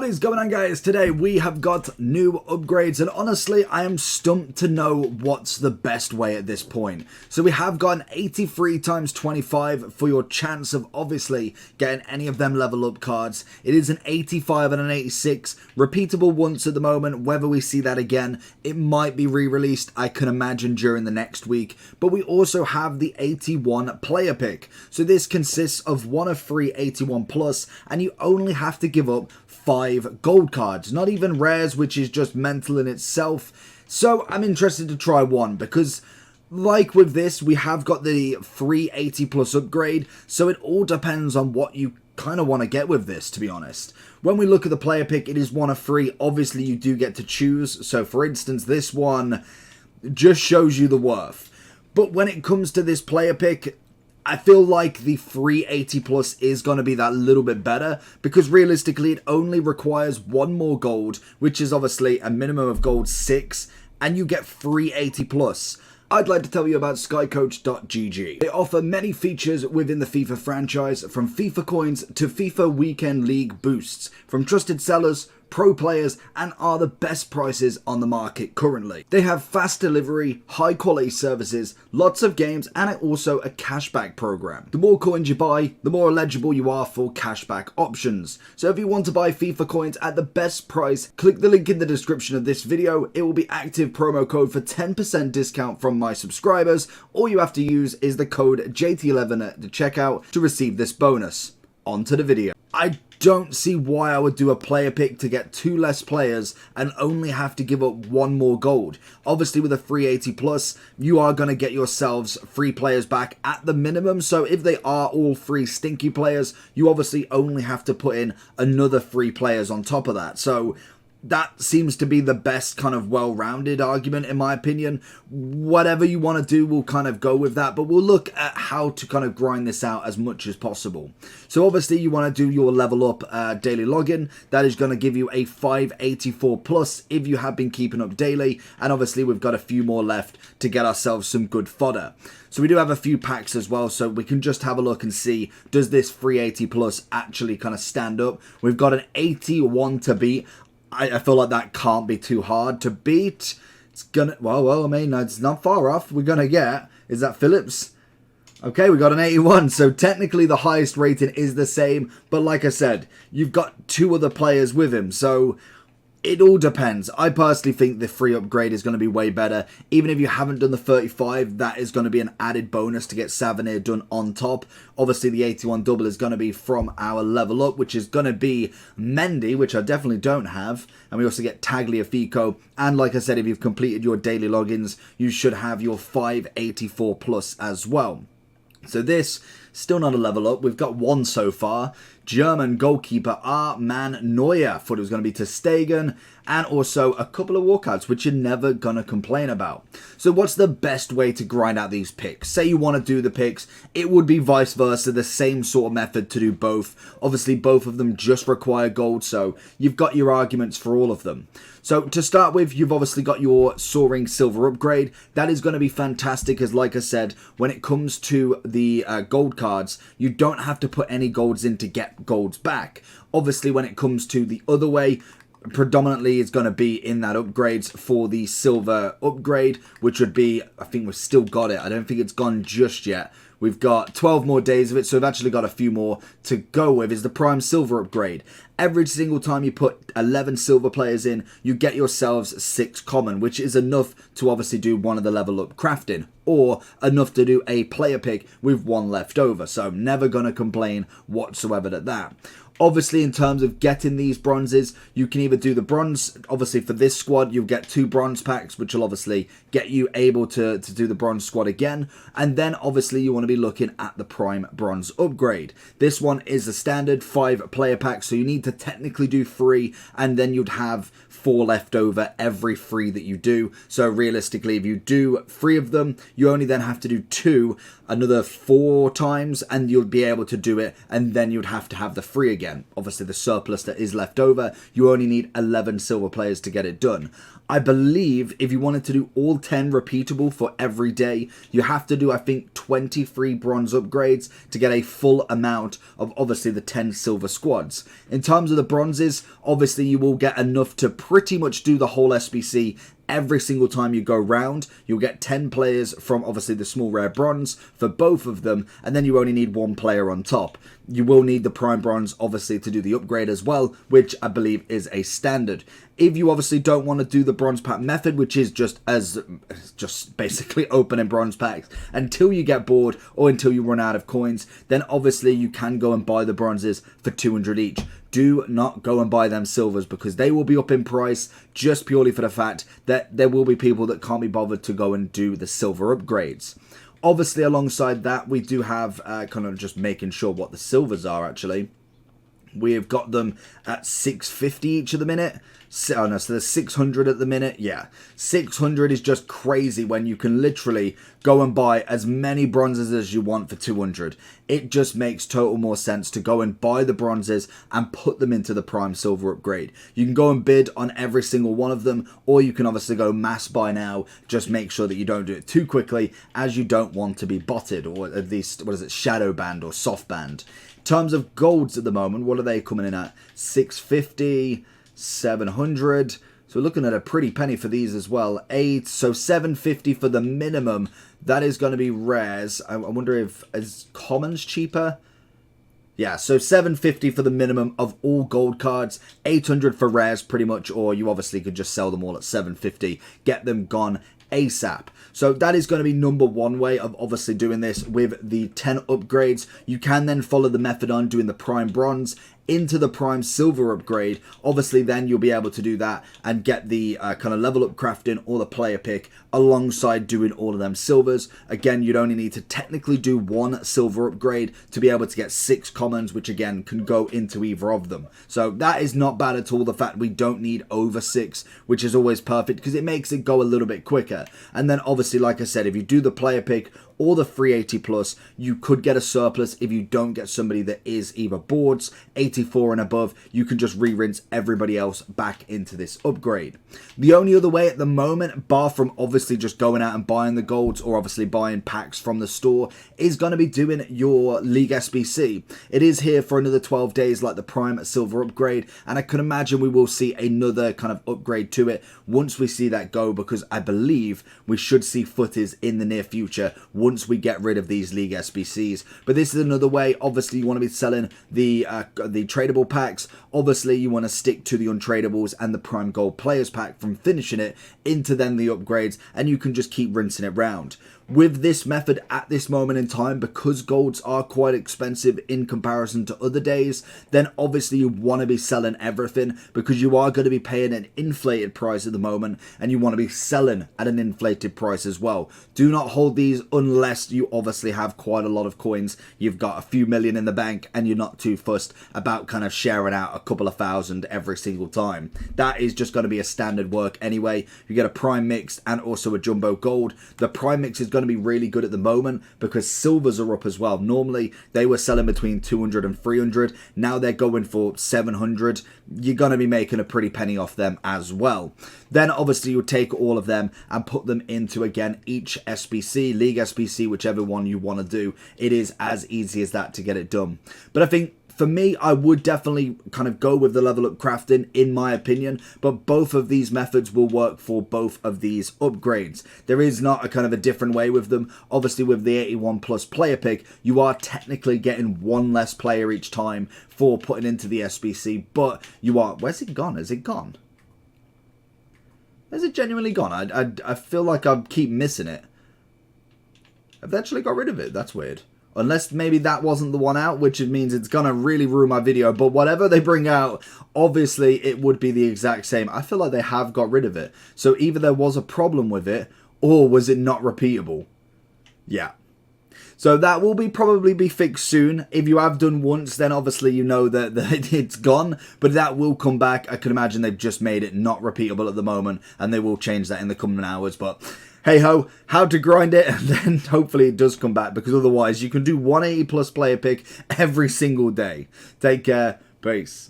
What is going on, guys? Today we have got new upgrades, and honestly I am stumped to know what's the best way at this point. So we have got an 83 times 25 for your chance of obviously getting any of them level up cards. It is an 85 and an 86, repeatable once at the moment. Whether we see that again, it might be re-released, I can imagine, during the next week. But we also have the 81 player pick. So this consists of one of 3 81 plus, and you only have to give up 5 gold cards, not even rares, which is just mental in itself. So I'm interested to try one, because like with this, we have got the 380 plus upgrade, so it all depends on what you kind of want to get with this, to be honest. When we look at the player pick, it is one of 3. Obviously you do get to choose, so for instance this one just shows you the worth. But when it comes to this player pick, I feel like the 380 plus is going to be that little bit better, because realistically it only requires 1 more gold, which is obviously a minimum of gold 6, and you get 380 plus. I'd like to tell you about skycoach.gg. They offer many features within the FIFA franchise, from FIFA coins to FIFA Weekend League boosts, from trusted sellers, pro players, and are the best prices on the market currently. They have fast delivery, high quality services, lots of games, and also a cashback program. The more coins you buy, the more eligible you are for cashback options. So if you want to buy FIFA coins at the best price, click the link in the description of this video. It will be active promo code for 10% discount from my subscribers. All you have to use is the code JT11 at the checkout to receive this bonus. On to the video. I don't see why I would do a player pick to get 2 less players and only have to give up 1 more gold. Obviously with a 380 plus, you are going to get yourselves 3 players back at the minimum. So if they are all 3 stinky players, you obviously only have to put in another 3 players on top of that. So that seems to be the best kind of well-rounded argument, in my opinion. Whatever you want to do, we'll kind of go with that, but we'll look at how to kind of grind this out as much as possible. So obviously you want to do your level up daily login. That is going to give you a 584 plus if you have been keeping up daily, and obviously we've got a few more left to get ourselves some good fodder. So we do have a few packs as well, so we can just have a look and see, does this 380 plus actually kind of stand up? We've got an 81 to beat. I feel like that can't be too hard to beat. It's gonna, well, I mean, it's not far off. We're gonna get, is that Phillips? Okay, we got an 81, so technically the highest rating is the same, but like I said, you've got 2 other players with him, so it all depends. I personally think the free upgrade is going to be way better. Even if you haven't done the 35, that is going to be an added bonus to get Savinir done on top. Obviously, the 81 double is going to be from our level up, which is going to be Mendy, which I definitely don't have. And we also get Tagliafico. And like I said, if you've completed your daily logins, you should have your 584 plus as well. So this, still not a level up. We've got 1 so far. German goalkeeper Arman Neuer. Thought it was going to be Ter Stegen. And also a couple of walkouts, which you're never going to complain about. So what's the best way to grind out these picks? Say you want to do the picks, it would be vice versa, the same sort of method to do both. Obviously both of them just require gold, so you've got your arguments for all of them. So to start with, you've obviously got your Soaring Silver upgrade. That is going to be fantastic, as like I said, when it comes to the gold cards, you don't have to put any golds in to get golds back. Obviously when it comes to the other way, predominantly it's going to be in that upgrades for the silver upgrade, which would be, I think we've still got it. I don't think it's gone just yet. We've got 12 more days of it, so we've actually got a few more to go with, is the Prime Silver upgrade. Every single time you put 11 silver players in, you get yourselves 6 common, which is enough to obviously do one of the level up crafting, or enough to do a player pick with 1 left over. So I'm never going to complain whatsoever at that. Obviously, in terms of getting these bronzes, you can either do the bronze. Obviously, for this squad, you'll get 2 bronze packs, which will obviously get you able to do the bronze squad again. And then, obviously, you want to be looking at the Prime Bronze upgrade. This one is a standard 5 player pack, so you need to technically do 3, and then you'd have 4 left over every 3 that you do. So realistically, if you do 3 of them, you only then have to do 2 another 4 times, and you'll be able to do it, and then you'd have to have the 3 again. again, obviously the surplus that is left over, you only need 11 silver players to get it done. I believe if you wanted to do all 10 repeatable for every day, you have to do, I think, 23 bronze upgrades to get a full amount of, obviously, the 10 silver squads. In terms of the bronzes, obviously, you will get enough to pretty much do the whole SBC every single time you go round. You'll get 10 players from, obviously, the small rare bronze for both of them, and then you only need one player on top. You will need the prime bronze, obviously, to do the upgrade as well, which I believe is a standard. If you obviously don't want to do the bronze pack method, which is just basically opening bronze packs until you get bored or until you run out of coins, then obviously you can go and buy the bronzes for 200 each. Do not go and buy them silvers because they will be up in price just purely for the fact that there will be people that can't be bothered to go and do the silver upgrades. Obviously, alongside that, we do have kind of just making sure what the silvers are actually. We have got them at 650 each at the minute. Oh no, so there's 600 at the minute. Yeah, 600 is just crazy when you can literally go and buy as many bronzes as you want for 200. It just makes total more sense to go and buy the bronzes and put them into the prime silver upgrade. You can go and bid on every single one of them, or you can obviously go mass buy now. Just make sure that you don't do it too quickly, as you don't want to be botted, or at least, what is it, shadow banned or soft banned. In terms of golds at the moment, what are they coming in at? 650, 700. So we're looking at a pretty penny for these as well. 8, so 750 for the minimum. That is going to be rares. I wonder if is commons cheaper. Yeah, so 750 for the minimum of all gold cards, 800 for rares pretty much, or you obviously could just sell them all at 750, get them gone ASAP. So that is going to be number one way of obviously doing this with the 10 upgrades. You can then follow the method on doing the prime bronze into the prime silver upgrade. Obviously then you'll be able to do that and get the kind of level up crafting or the player pick alongside doing all of them silvers. Again, you'd only need to technically do one silver upgrade to be able to get 6 commons, which again can go into either of them. So that is not bad at all, the fact we don't need over 6, which is always perfect because it makes it go a little bit quicker. And then obviously, like I said, if you do the player pick or the 380 plus, you could get a surplus if you don't get somebody that is either boards, 84 and above. You can just re-rinse everybody else back into this upgrade. The only other way at the moment, bar from obviously just going out and buying the golds or obviously buying packs from the store, is going to be doing your League SBC. It is here for another 12 days like the prime silver upgrade, and I can imagine we will see another kind of upgrade to it once we see that go, because I believe we should see footies in the near future once we get rid of these League SBCs. But this is another way. Obviously you want to be selling the tradable packs. Obviously you want to stick to the untradables and the prime gold players pack from finishing it into then the upgrades, and you can just keep rinsing it round. With this method at this moment in time, because golds are quite expensive in comparison to other days, then obviously you want to be selling everything, because you are going to be paying an inflated price at the moment and you want to be selling at an inflated price as well. Do not hold these unless you obviously have quite a lot of coins. You've got a few million in the bank and you're not too fussed about kind of sharing out a couple of thousand every single time. That is just going to be a standard work anyway. You get a prime mixed and also a jumbo gold. The prime mix is going to be really good at the moment because silvers are up as well. Normally they were selling between 200 and 300. Now they're going for 700. You're going to be making a pretty penny off them as well. Then obviously you'll take all of them and put them into, again, each SBC, League SBC, whichever one you want to do. It is as easy as that to get it done. But I think for me, I would definitely kind of go with the level up crafting in my opinion, but both of these methods will work for both of these upgrades. There is not a kind of a different way with them. Obviously with the 81 plus player pick, you are technically getting one less player each time for putting into the SBC, but you are, where's it gone? Is it gone? Is it genuinely gone? I feel like I keep missing it. I've actually got rid of it. That's weird. Unless maybe that wasn't the one out, which means it's going to really ruin my video. But whatever they bring out, obviously it would be the exact same. I feel like they have got rid of it. So either there was a problem with it, or was it not repeatable? Yeah. So that will probably be fixed soon. If you have done once, then obviously you know that it's gone. But that will come back. I can imagine they've just made it not repeatable at the moment, and they will change that in the coming hours. But hey ho, how to grind it, and then hopefully it does come back, because otherwise you can do 180 plus player pick every single day. Take care. Peace.